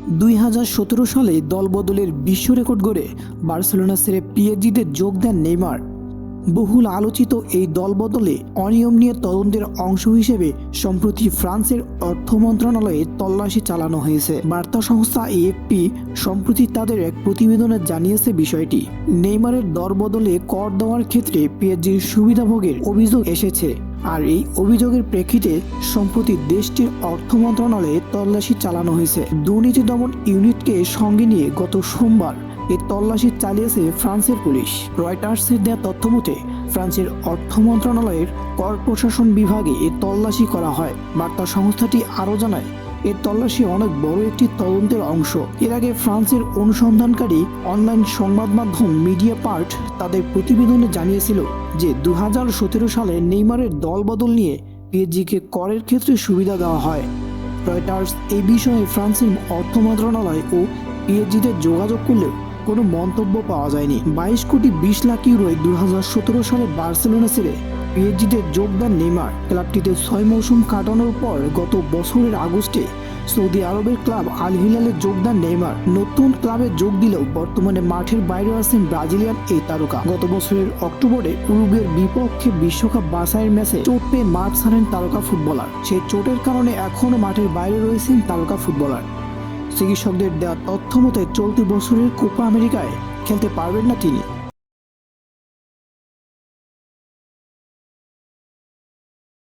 2017 সালে দলবদলের বিশ্ব রেকর্ড গড়ে বার্সেলোনা ছেড়ে পিএসজিতে যোগ দেন নেইমার। বহুল আলোচিত এই দলবদলে অনিয়ম নিয়ে তদন্তের অংশ হিসেবে সম্প্রতি ফ্রান্সের অর্থ মন্ত্রণালয়ে তল্লাশি চালানো হয়েছে। বার্তা সংস্থা এএফপি সম্প্রতি তাদের এক প্রতিবেদনে জানিয়েছে বিষয়টি। নেইমারের দলবদলে কর দেওয়ার ক্ষেত্রে পিএসজির সুবিধাভোগের অভিযোগ এসেছে, আর এই অভিযোগের প্রেক্ষিতে সম্প্রতি দেশটির অর্থ মন্ত্রণালয়ে তল্লাশি চালানো হয়েছে। দুর্নীতি দমন ইউনিটকে সঙ্গে নিয়ে গত সোমবার এই তল্লাশি চালিয়েছে ফ্রান্সের পুলিশ। রয়টার্সের দেওয়া তথ্য মতে ফ্রান্সের অর্থ মন্ত্রণালয়ের কর প্রশাসন বিভাগে এই তল্লাশি করা হয়। বার্তা সংস্থাটি আরও জানায়, এই তল্লাশি অনেক বড় একটি তদন্তের অংশ। এর আগে ফ্রান্সের অনুসন্ধানকারী অনলাইন সংবাদ মাধ্যম মিডিয়াপার্ট তাদের প্রতিবেদনে জানিয়েছিল যে 2017 সালে নেইমারের দলবদল নিয়ে পিএসজিকে করের ক্ষেত্রে সুবিধা দেওয়া হয়। রয়টার্স এই বিষয়ে ফ্রান্সের অর্থ মন্ত্রণালয় ও পিএসজিতে যোগাযোগ করলেও কোনো মন্তব্য পাওয়া যায়নি। 22 কোটি 20 লাখ ইউরোয় 2017 সালে বার্সেলোনা ছেড়ে পিএসজিতে যোগ দেন নেইমার। ক্লাবটিতে 6 মৌসুম কাটানোর পর গত বছরের আগস্টে সৌদি আরবের ক্লাব আল হিলালে যোগ দেন নেইমার। নতুন ক্লাবে যোগ দিলেও বর্তমানে মাঠের বাইরে আছেন ব্রাজিলিয়ান এই তারকা। গত বছরের অক্টোবরে উরুগুয়ের বিপক্ষে বিশ্বকাপ বাছাইয়ের ম্যাচে চোট পেয়ে মাঠ ছাড়েন তারকা ফুটবলার। সেই চোটের কারণে এখনও মাঠের বাইরে রয়েছেন তারকা ফুটবলার। চিকিৎসকদের দেওয়া তথ্য মতে চলতি বছরের কোপা আমেরিকায় খেলতে পারবেন না তিনি।